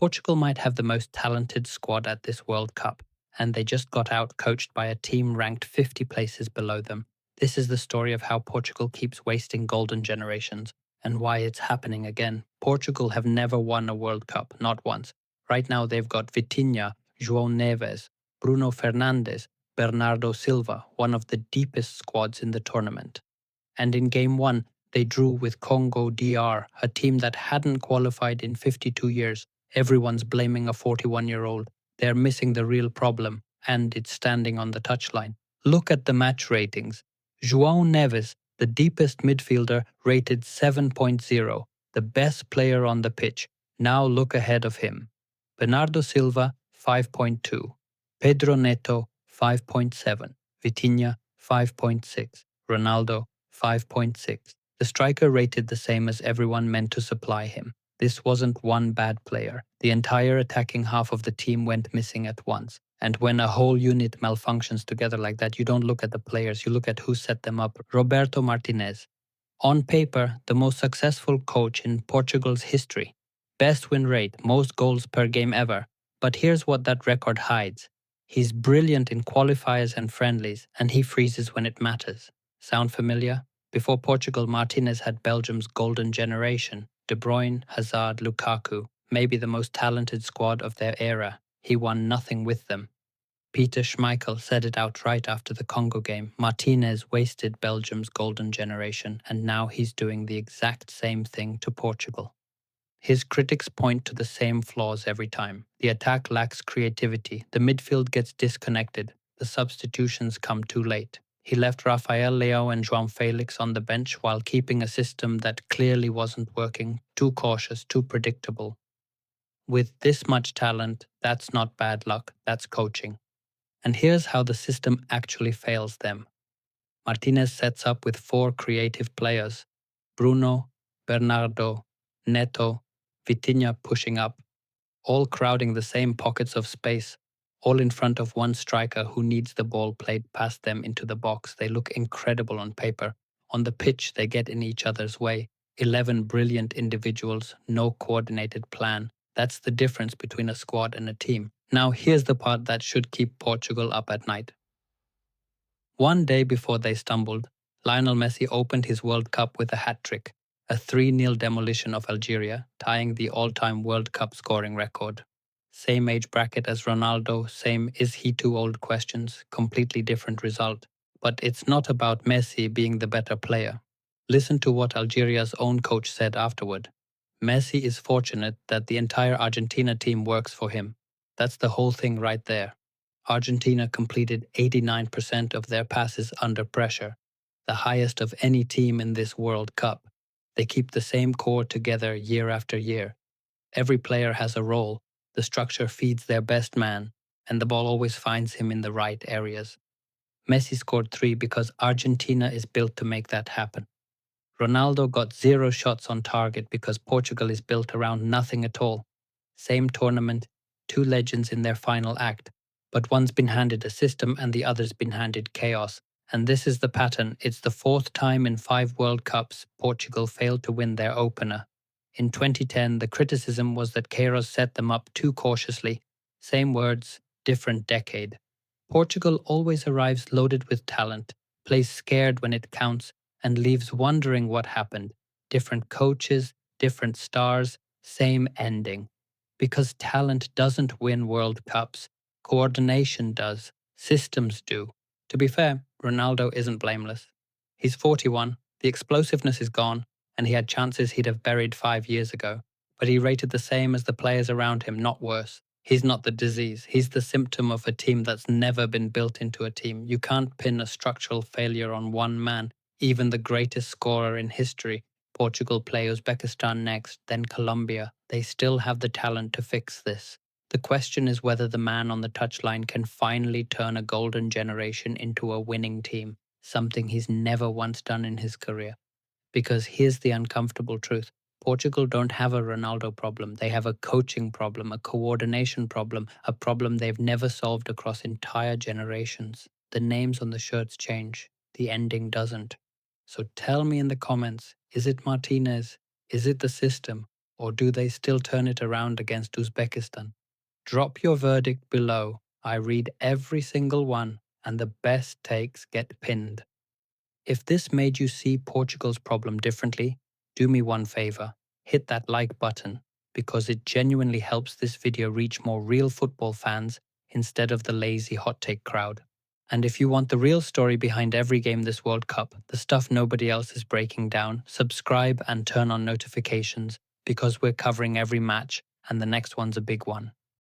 Portugal might have the most talented squad at this World Cup, and they just got out coached by a team ranked 50 places below them. This is the story of how Portugal keeps wasting golden generations and why it's happening again. Portugal have never won a World Cup, not once. Right now they've got Vitinha, João Neves, Bruno Fernandes, Bernardo Silva, one of the deepest squads in the tournament. And in Game 1, they drew with Congo DR, a team that hadn't qualified in 52 years. Everyone's blaming a 41-year-old. They're missing the real problem, and it's standing on the touchline. Look at the match ratings. João Neves, the deepest midfielder, rated 7.0, the best player on the pitch. Now look ahead of him. Bernardo Silva, 5.2. Pedro Neto, 5.7. Vitinha, 5.6. Ronaldo, 5.6. The striker rated the same as everyone meant to supply him. This wasn't one bad player. The entire attacking half of the team went missing at once. And when a whole unit malfunctions together like that, you don't look at the players, you look at who set them up. Roberto Martinez. On paper, the most successful coach in Portugal's history. Best win rate, most goals per game ever. But here's what that record hides. He's brilliant in qualifiers and friendlies, and he freezes when it matters. Sound familiar? Before Portugal, Martinez had Belgium's golden generation. De Bruyne, Hazard, Lukaku, maybe the most talented squad of their era. He won nothing with them. Peter Schmeichel said it outright after the Congo game. Martinez wasted Belgium's golden generation, and now he's doing the exact same thing to Portugal. His critics point to the same flaws every time. The attack lacks creativity, the midfield gets disconnected, the substitutions come too late. He left Rafael Leão and João Felix on the bench while keeping a system that clearly wasn't working, too cautious, too predictable. With this much talent, that's not bad luck, that's coaching. And here's how the system actually fails them. Martinez sets up with 4 creative players: Bruno, Bernardo, Neto, Vitinha pushing up, all crowding the same pockets of space, all in front of one striker who needs the ball played past them into the box. They look incredible on paper. On the pitch, they get in each other's way. 11 brilliant individuals, no coordinated plan. That's the difference between a squad and a team. Now here's the part that should keep Portugal up at night. One day before they stumbled, Lionel Messi opened his World Cup with a hat-trick, a 3-0 demolition of Algeria, tying the all-time World Cup scoring record. Same age bracket as Ronaldo, same is he too old questions, completely different result. But it's not about Messi being the better player. Listen to what Algeria's own coach said afterward. Messi is fortunate that the entire Argentina team works for him. That's the whole thing right there. Argentina completed 89% of their passes under pressure, the highest of any team in this World Cup. They keep the same core together year after year. Every player has a role, the structure feeds their best man, and the ball always finds him in the right areas. Messi scored 3 because Argentina is built to make that happen. Ronaldo got 0 shots on target because Portugal is built around nothing at all. Same tournament, 2 legends in their final act, but one's been handed a system and the other's been handed chaos. And this is the pattern. It's the 4th time in 5 World Cups Portugal failed to win their opener. In 2010, the criticism was that Queiroz set them up too cautiously. Same words, different decade. Portugal always arrives loaded with talent, plays scared when it counts, and leaves wondering what happened. Different coaches, different stars, same ending. Because talent doesn't win World Cups. Coordination does. Systems do. To be fair, Ronaldo isn't blameless. He's 41, the explosiveness is gone, and he had chances he'd have buried 5 years ago. But he rated the same as the players around him, not worse. He's not the disease. He's the symptom of a team that's never been built into a team. You can't pin a structural failure on one man, even the greatest scorer in history. Portugal play Uzbekistan next, then Colombia. They still have the talent to fix this. The question is whether the man on the touchline can finally turn a golden generation into a winning team, something he's never once done in his career. Because here's the uncomfortable truth. Portugal don't have a Ronaldo problem. They have a coaching problem, a coordination problem, a problem they've never solved across entire generations. The names on the shirts change. The ending doesn't. So tell me in the comments, is it Martinez? Is it the system? or do they still turn it around against Uzbekistan? Drop your verdict below. I read every single one, and the best takes get pinned. If this made you see Portugal's problem differently, do me one favor, hit that like button, because it genuinely helps this video reach more real football fans instead of the lazy hot take crowd. And if you want the real story behind every game this World Cup, the stuff nobody else is breaking down, subscribe and turn on notifications, because we're covering every match and the next one's a big one.